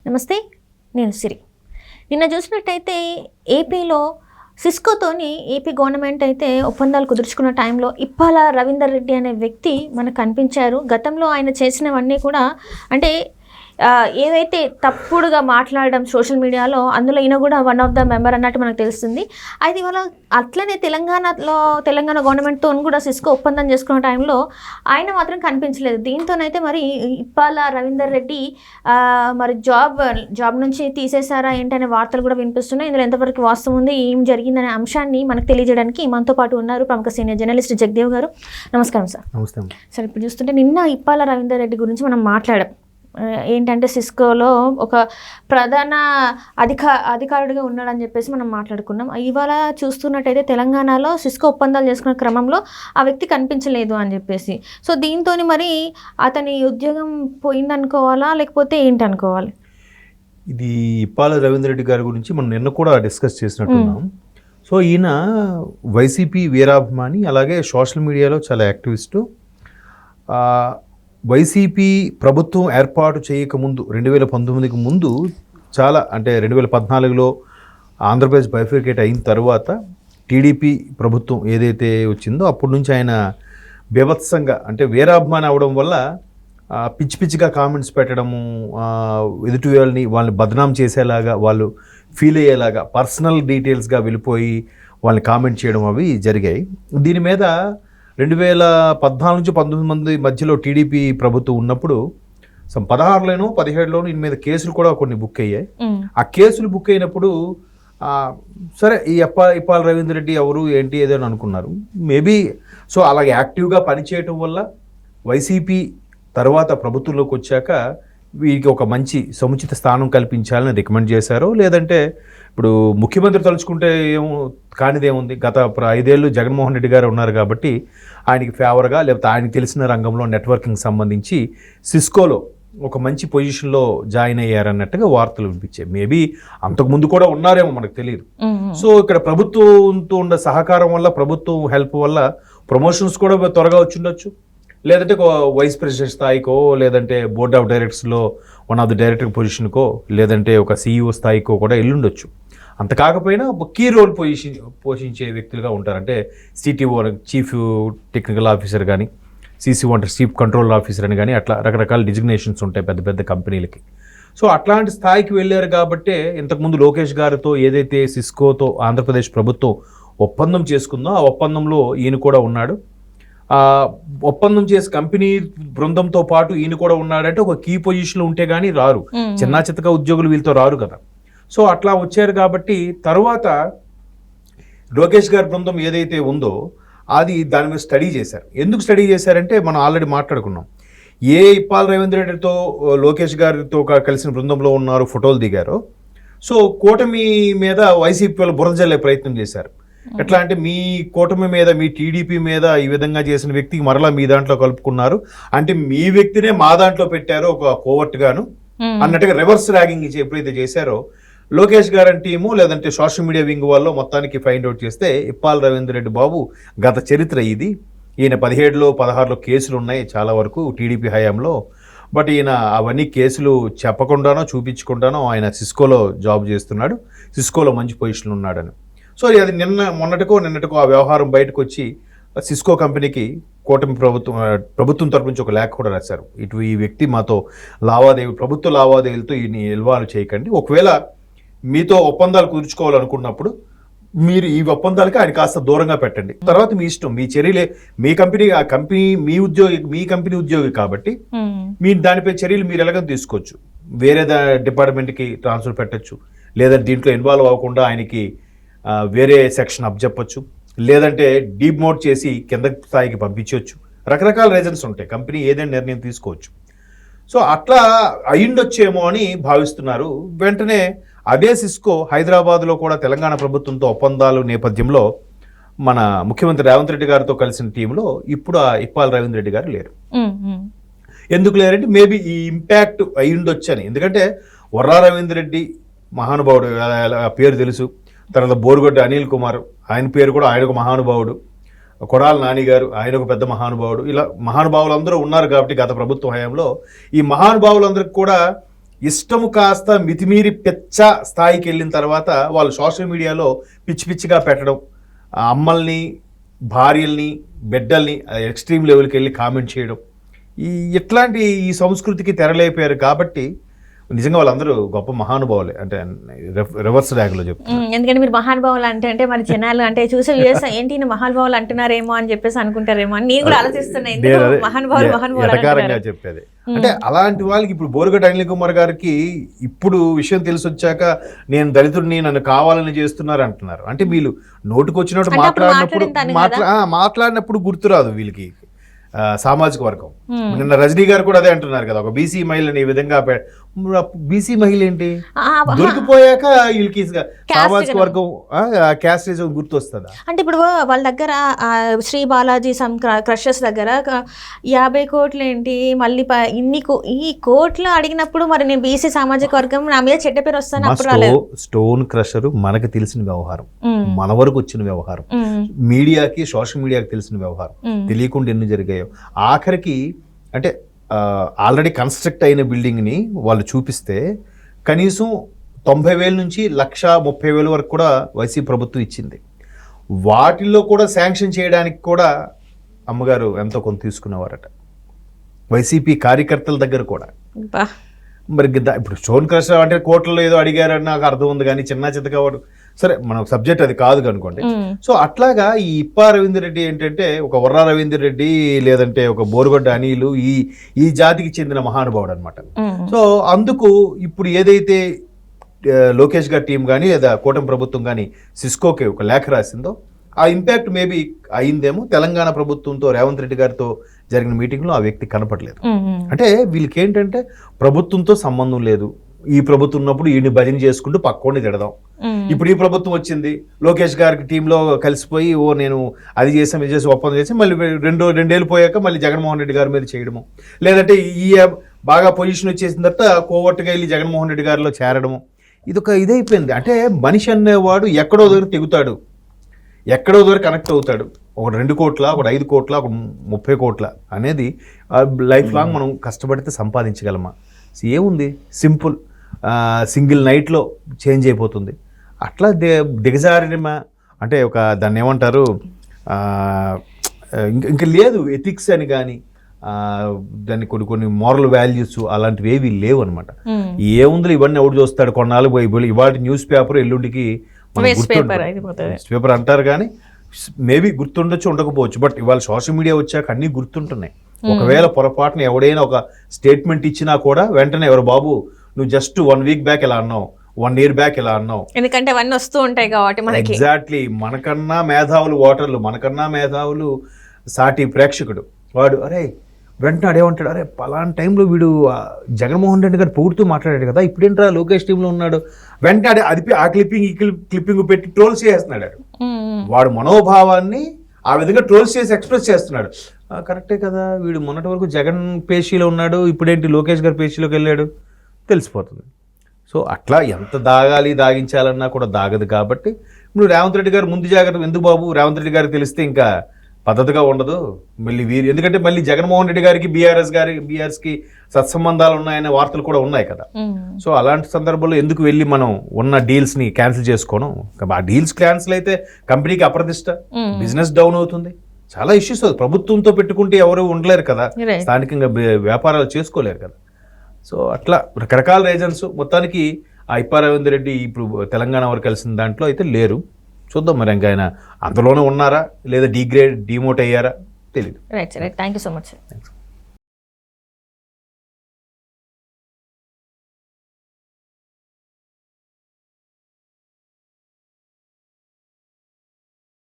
నమస్తే, నేను సిరి. నిన్న చూసినట్టయితే ఏపీలో సిస్కోతోని ఏపీ గవర్నమెంట్ అయితే ఒప్పందాలు కుదుర్చుకున్న టైంలో ఇప్పాల రవీందర్ రెడ్డి అనే వ్యక్తి మనకు కనిపించారు. గతంలో ఆయన చేసినవన్నీ కూడా అంటే ఏవైతే తప్పుడుగా మాట్లాడడం సోషల్ మీడియాలో, అందులో ఈయన కూడా వన్ ఆఫ్ ద మెంబర్ అన్నట్టు మనకు తెలుస్తుంది. అయితే ఇవాళ అట్లనే తెలంగాణ గవర్నమెంట్తో కూడా సిస్కో ఒప్పందం చేసుకున్న టైంలో ఆయన మాత్రం కనిపించలేదు. దీంతోనైతే మరి ఇప్పాల రవీందర్ రెడ్డి మరి జాబ్ నుంచి తీసేశారా ఏంటనే వార్తలు కూడా వినిపిస్తున్నాయి. ఇందులో ఎంతవరకు వాస్తవం ఉంది, ఏం జరిగిందనే అంశాన్ని మనకు తెలియజేయడానికి మనతో పాటు ఉన్నారు ప్రముఖ సీనియర్ జర్నలిస్ట్ జగదేవ్ గారు. నమస్కారం సార్. నమస్తే సార్, ఇప్పుడు చూస్తుంటే నిన్న ఇప్పాల రవీందర్ రెడ్డి గురించి మనం మాట్లాడాం. ఏంటంటే సిస్కోలో ఒక ప్రధాన అధికారుడిగా ఉన్నాడని చెప్పేసి మనం మాట్లాడుకున్నాం. ఇవాళ చూస్తున్నట్టయితే తెలంగాణలో సిస్కో ఒప్పందాలు చేసుకున్న క్రమంలో ఆ వ్యక్తి కనిపించలేదు అని చెప్పేసి. సో దీంతో మరి అతని ఉద్యోగం పోయిందనుకోవాలా లేకపోతే ఏంటనుకోవాలి? ఇది ఇప్పాల రవీందర్ రెడ్డి గారి గురించి మనం నిన్న కూడా డిస్కస్ చేసినట్టున్నాం. సో ఈయన వైసీపీ వీరాభిమాని, అలాగే సోషల్ మీడియాలో చాలా యాక్టివిస్టు. వైసీపీ ప్రభుత్వం ఏర్పాటు చేయకముందు 2019కి ముందు చాలా, అంటే 2014లో ఆంధ్రప్రదేశ్ బైఫర్కేట్ అయిన తర్వాత టీడీపీ ప్రభుత్వం ఏదైతే వచ్చిందో అప్పటి నుంచి ఆయన బీభత్సంగా, అంటే వీరాభిమాని అవడం వల్ల పిచ్చిగా కామెంట్స్ పెట్టడము, ఎదుటి వాళ్ళని బదనాం చేసేలాగా, వాళ్ళు ఫీల్ అయ్యేలాగా పర్సనల్ డీటెయిల్స్గా వెళ్ళిపోయి వాళ్ళని కామెంట్ చేయడం అవి జరిగాయి. దీని మీద 2014 నుంచి 19 మంది మధ్యలో టీడీపీ ప్రభుత్వం ఉన్నప్పుడు 16లోనో 17లోనో దీని మీద కేసులు కూడా కొన్ని బుక్ అయ్యాయి. ఆ కేసులు బుక్ అయినప్పుడు సరే ఈ ఇప్పాల రవీందర్ రెడ్డి ఎవరు ఏంటి ఏదో అని అనుకున్నారు. మేబీ సో అలాగే యాక్టివ్గా పనిచేయటం వల్ల వైసీపీ తర్వాత ప్రభుత్వంలోకి వచ్చాక వీరికి ఒక మంచి సముచిత స్థానం కల్పించాలని రికమెండ్ చేశారు. లేదంటే ఇప్పుడు ముఖ్యమంత్రి తలుచుకుంటే కానిదేముంది, గత 5 ఏళ్ళు జగన్మోహన్ రెడ్డి గారు ఉన్నారు కాబట్టి ఆయనకి ఫేవర్గా, లేకపోతే ఆయనకి తెలిసిన రంగంలో నెట్వర్కింగ్ సంబంధించి సిస్కోలో ఒక మంచి పొజిషన్లో జాయిన్ అయ్యారన్నట్టుగా వార్తలు వినిపించాయి. మేబీ అంతకుముందు కూడా ఉన్నారేమో, మనకు తెలియదు. సో ఇక్కడ ప్రభుత్వంతో ఉన్న సహకారం వల్ల, ప్రభుత్వం హెల్ప్ వల్ల ప్రమోషన్స్ కూడా త్వరగా వచ్చిండొచ్చు. లేదంటే ఒక వైస్ ప్రెసిడెంట్ స్థాయికో, లేదంటే బోర్డ్ ఆఫ్ డైరెక్టర్స్లో వన్ ఆఫ్ ది డైరెక్టర్ పొజిషన్కో, లేదంటే ఒక CEO స్థాయికో కూడా వెళ్ళుండొచ్చు. అంత కాకపోయినా కీ రోల్ పోషించే వ్యక్తులుగా ఉంటారు. అంటే CTO, చీఫ్ టెక్నికల్ ఆఫీసర్ కానీ, CCO అంటే చీఫ్ కంట్రోల్ ఆఫీసర్ అని కానీ, అట్లా రకరకాల డిజిగ్నేషన్స్ ఉంటాయి పెద్ద పెద్ద కంపెనీలకి. సో అట్లాంటి స్థాయికి వెళ్ళారు కాబట్టే ఇంతకుముందు లోకేష్ గారితో ఏదైతే సిస్కోతో ఆంధ్రప్రదేశ్ ప్రభుత్వం ఒప్పందం చేసుకుందో ఆ ఒప్పందంలో ఈయన కూడా ఉన్నాడు. ఒప్పందం చేసి కంపెనీ బృందంతో పాటు ఈయన కూడా ఉన్నాడంటే ఒక కీ పొజిషన్లో ఉంటే కానీ రారు, చిన్న చిత్తగా ఉద్యోగులు వీళ్ళతో రారు కదా. సో అట్లా వచ్చారు కాబట్టి తర్వాత లోకేష్ గారి బృందం ఏదైతే ఉందో అది దాని మీద స్టడీ చేశారు. ఎందుకు స్టడీ చేశారంటే మనం ఆల్రెడీ మాట్లాడుకున్నాం. ఇప్పాల రవీంద్ర రెడ్డితో లోకేష్ గారితో కలిసిన బృందంలో ఉన్నారు, ఫోటోలు దిగారు. సో కూటమి మీద వైసీపీ వాళ్ళు బురద జల్లే ప్రయత్నం చేశారు. ఎట్లా అంటే మీ కూటమి మీద, మీ టీడీపీ మీద ఈ విధంగా చేసిన వ్యక్తికి మరలా మీ దాంట్లో కలుపుకున్నారు, అంటే మీ వ్యక్తినే మా దాంట్లో పెట్టారో ఒక కోవర్ట్ గాను అన్నట్టుగా రివర్స్ ర్యాగింగ్ ఎప్పుడైతే చేశారో లోకేష్ గారి టీము, లేదంటే సోషల్ మీడియా వింగ్ వాళ్ళు మొత్తానికి ఫైండ్ అవుట్ చేస్తే ఇప్పాల రవీందర్ రెడ్డి బాబు గత చరిత్ర ఇది. ఈయన 17లో 16లో కేసులు ఉన్నాయి చాలా వరకు టీడీపీ హయాంలో. బట్ ఈయన అవన్నీ కేసులు చెప్పకుండానో చూపించకుండానో ఆయన సిస్కోలో జాబ్ చేస్తున్నాడు, సిస్కోలో మంచి పొజిషన్లో ఉన్నాడని. సో అది నిన్నటికో ఆ వ్యవహారం బయటకు వచ్చి సిస్కో కంపెనీకి కూటమి ప్రభుత్వం తరపు నుంచి ఒక లేఖ కూడా రాశారు. ఈ వ్యక్తి మాతో ప్రభుత్వ లావాదేవీలతో ఈయన ఇన్వాల్వ్ చేయకండి, ఒకవేళ మీతో ఒప్పందాలు కుదుర్చుకోవాలనుకున్నప్పుడు మీరు ఈ ఒప్పందాలకి ఆయన కాస్త దూరంగా పెట్టండి, తర్వాత మీ ఇష్టం, మీ చర్యలే, మీ కంపెనీ ఆ కంపెనీ మీ కంపెనీ ఉద్యోగి కాబట్టి మీరు దానిపై చర్యలు మీరు ఎలాగో తీసుకోవచ్చు, వేరే డిపార్ట్మెంట్కి ట్రాన్స్ఫర్ పెట్టచ్చు, లేదా దీంట్లో ఇన్వాల్వ్ అవ్వకుండా ఆయనకి వేరే సెక్షన్ అప్పచెప్పచ్చు, లేదంటే డీమోట్ చేసి కింద స్థాయికి పంపించవచ్చు. రకరకాల రీజన్స్ ఉంటాయి, కంపెనీ ఏదైనా నిర్ణయం తీసుకోవచ్చు. సో అట్లా అయ్యుండొచ్చేమో అని భావిస్తున్నారు. వెంటనే అదే సిస్కో హైదరాబాద్లో కూడా తెలంగాణ ప్రభుత్వంతో ఒప్పందాలు నేపథ్యంలో మన ముఖ్యమంత్రి రేవంత్ రెడ్డి గారితో కలిసిన టీంలో ఇప్పుడు ఇప్పాల రవీంద్ర రెడ్డి గారు లేరు. ఎందుకు లేరంటే మేబీ ఈ ఇంపాక్ట్ అయ్యుండొచ్చు అని. ఎందుకంటే వర్రా రవీంద్ర రెడ్డి మహానుభావుడు, పేరు తెలుసు. తర్వాత బోరుగొడ్డ అనిల్ కుమార్, ఆయన పేరు కూడా, ఆయన ఒక మహానుభావుడు. కొడాల నాని గారు, ఆయన ఒక పెద్ద మహానుభావుడు. ఇలా మహానుభావులు అందరూ ఉన్నారు కాబట్టి గత ప్రభుత్వ హయాంలో ఈ మహానుభావులందరికీ కూడా ఇష్టము కాస్త మితిమీరి పెచ్చ స్థాయికి వెళ్ళిన తర్వాత వాళ్ళు సోషల్ మీడియాలో పిచ్చి పిచ్చిగా పెట్టడం, ఆ అమ్మల్ని, భార్యల్ని, బిడ్డల్ని ఎక్స్ట్రీమ్ లెవెల్కి వెళ్ళి కామెంట్ చేయడం, ఇట్లాంటి ఈ సంస్కృతికి తెరలేపారు. కాబట్టి నిజంగా వాళ్ళందరూ గొప్ప మహానుభావులే, అంటే రివర్స్ ర్యాగ్లో చెప్తారు. ఎందుకంటే మీరు మహానుభావులు అంటే మరి జనాలు అంటే చూసే వ్యూస్ ఏంటి ఈయన మహానుభావులు అంటున్నారేమో అని చెప్పేసి అనుకుంటారేమో అని నేను కూడా ఆలోచిస్తున్నాను. ఎటకారంగా చెప్పేది అంటే అలాంటి వాళ్ళకి ఇప్పుడు బోరుగడ్డ అనిల్ కుమార్ గారికి ఇప్పుడు విషయం తెలిసి వచ్చాక నేను దళితుడిని, నన్ను కావాలని చేస్తున్నారు అంటున్నారు. అంటే వీళ్ళు నోటుకొచ్చినట్టు మాట్లాడినప్పుడు గుర్తురాదు వీళ్ళకి సామాజిక వర్గం. నిన్న రజనీ గారు కూడా అదే అంటున్నారు కదా, ఒక బీసీ మహిళని ఈ విధంగా. బీసీ మహిళ ఏంటి, దొరికిపోయాక వీళ్ళకి సామాజిక వర్గం క్యాస్టేజ్ గుర్తొస్తుందా? అంటే ఇప్పుడు వాళ్ళ దగ్గర శ్రీ బాలాజీ క్రషర్స్ దగ్గర 50 కోట్లు ఏంటి, మళ్ళీ ఈ కోట్లు అడిగినప్పుడు మరి నేను బీసీ సామాజిక వర్గం నా మీద చెడ్డ పేరు వస్తాను. స్టోన్ క్రషర్ మనకు తెలిసిన వ్యవహారం, మన వరకు వచ్చిన వ్యవహారం, మీడియాకి సోషల్ మీడియాకి తెలిసిన వ్యవహారం, తెలియకుండా ఎన్ని జరిగాయో. ఆఖరికి అంటే ఆల్రెడీ కన్స్ట్రక్ట్ అయిన బిల్డింగ్ని వాళ్ళు చూపిస్తే కనీసం 90,000 నుంచి 130,000 వరకు కూడా వైసీపీ ప్రభుత్వం ఇచ్చింది. వాటిల్లో కూడా శాంక్షన్ చేయడానికి కూడా అమ్మగారు ఎంతో కొంత తీసుకునేవారట, వైసీపీ కార్యకర్తల దగ్గర కూడా. మరి ఇప్పుడు స్టోన్ క్రషర్ అంటే కోట్లలో ఏదో అడిగారని నాకు అర్థం ఉంది, కానీ చిన్న చిత్తగా వాడు సరే మన సబ్జెక్ట్ అది కాదు అనుకోండి. సో అట్లాగా ఈ ఇప్పా రవీందర్ రెడ్డి ఏంటంటే ఒక వర్రా రవీందర్ రెడ్డి లేదంటే ఒక బోరుగడ్డ అనిలు ఈ జాతికి చెందిన మహానుభావుడు అనమాట. సో అందుకు ఇప్పుడు ఏదైతే లోకేష్ గారి టీం కానీ లేదా కూటమి ప్రభుత్వం కానీ సిస్కోకి ఒక లేఖ రాసిందో ఆ ఇంపాక్ట్ మేబీ అయిందేమో. తెలంగాణ ప్రభుత్వంతో రేవంత్ రెడ్డి గారితో జరిగిన మీటింగ్లో ఆ వ్యక్తి కనపడలేదు. అంటే వీళ్ళకి ఏంటంటే ప్రభుత్వంతో సంబంధం లేదు, ఈ ప్రభుత్వం ఉన్నప్పుడు ఈయన భజన చేసుకుంటూ పక్కోడిని తిడదాం. ఇప్పుడు ఈ ప్రభుత్వం వచ్చింది, లోకేష్ గారికి టీంలో కలిసిపోయి నేను అది చేసాం ఇది చేసి ఒప్పందం చేసి మళ్ళీ రెండేళ్ళు పోయాక మళ్ళీ జగన్మోహన్ రెడ్డి గారి మీద చేయడము, లేదంటే ఈ బాగా పొజిషన్ వచ్చేసిన తర్వాత కోవట్టుగా వెళ్ళి జగన్మోహన్ రెడ్డి గారిలో చేరడము, ఇదొక ఇదైపోయింది. అంటే మనిషి అనేవాడు ఎక్కడో దగ్గర తెగుతాడు, ఎక్కడో దగ్గర కనెక్ట్ అవుతాడు. ఒక 2 కోట్ల, ఒక 5 కోట్ల, ఒక 30 కోట్ల అనేది లైఫ్ లాంగ్ మనం కష్టపడితే సంపాదించగలమా? ఏముంది, సింపుల్, సింగిల్ నైట్లో చేంజ్ అయిపోతుంది. అట్లా దిగజారిన అంటే ఒక దాన్ని ఏమంటారు, ఇంకా లేదు ఎథిక్స్ అని కానీ దాన్ని కొన్ని మోరల్ వాల్యూస్ అలాంటివి ఏవి లేవు అనమాట. ఏముంది ఇవన్నీ ఎవడు చూస్తాడు, కొన్నాళ్ళు పోయి ఇవాళ న్యూస్ పేపర్ ఎల్లుండికి పేపర్ అంటారు కానీ మేబీ గుర్తుండొచ్చు ఉండకపోవచ్చు. బట్ ఇవాళ సోషల్ మీడియా వచ్చాక అన్నీ గుర్తుంటున్నాయి. ఒకవేళ పొరపాటున ఎవడైనా ఒక స్టేట్మెంట్ ఇచ్చినా కూడా వెంటనే ఎవరు బాబు నువ్వు జస్ట్ 1 వీక్ బ్యాక్ ఇలా అన్నావు, 1 ఇయర్ బ్యాక్ ఇలా అన్నావు, ఎందుకంటే అవన్నీ వస్తూ ఉంటాయి కాబట్టి మనకి. ఎగ్జాక్ట్లీ, మనకన్నా మేధావులు ఓటర్లు, మనకన్నా మేధావులు సాటి ప్రేక్షకుడు వాడు అరే వెంటనే అడేమంటాడు, అరే పలానా టైంలో వీడు జగన్మోహన్ రెడ్డి గారు పొగుడుతూ మాట్లాడాడు కదా, ఇప్పుడేంట్రా లోకేష్ టీంలో ఉన్నాడు, వెంటనే అది ఆ క్లిప్పింగ్ ఈ క్లిప్పింగ్ పెట్టి ట్రోల్స్ చేస్తున్నాడు. వాడు మనోభావాన్ని ఆ విధంగా ట్రోల్స్ చేసి ఎక్స్ప్రెస్ చేస్తున్నాడు. కరెక్టే కదా, వీడు మొన్నటి వరకు జగన్ పేషీలో ఉన్నాడు, ఇప్పుడేంటి లోకేష్ గారి పేషీలోకి వెళ్ళాడు, తెలిసిపోతుంది. సో అట్లా ఎంత దాగించాలన్నా కూడా దాగదు. కాబట్టి ఇప్పుడు రేవంత్ రెడ్డి గారు ముందు జాగ్రత్త ఎందుకు బాబు, రేవంత్ రెడ్డి గారికి తెలిస్తే ఇంకా పద్ధతిగా ఉండదు మళ్ళీ ఎందుకంటే మళ్ళీ జగన్మోహన్ రెడ్డి గారికి బీఆర్ఎస్కి సత్సంబంధాలు ఉన్నాయనే వార్తలు కూడా ఉన్నాయి కదా. సో అలాంటి సందర్భంలో ఎందుకు వెళ్ళి మనం ఉన్న డీల్స్ని క్యాన్సిల్ చేసుకోవడం, ఆ డీల్స్ క్యాన్సిల్ అయితే కంపెనీకి అప్రతిష్ట, బిజినెస్ డౌన్ అవుతుంది, చాలా ఇష్యూస్ అవుతుంది. ప్రభుత్వంతో పెట్టుకుంటే ఎవరు ఉండలేరు కదా, స్థానికంగా వ్యాపారాలు చేసుకోలేరు కదా. సో అట్లా రకరకాల రీజన్స్. మొత్తానికి ఆ ఇప్పా రవీందర్ రెడ్డి ఇప్పుడు తెలంగాణ వరకు కలిసిన దాంట్లో అయితే లేరు. చూద్దాం మరి ఇంకా ఆయన అందులోనే ఉన్నారా లేదా డిమోట్ అయ్యారా తెలియదు. Right sir, thank you so much sir.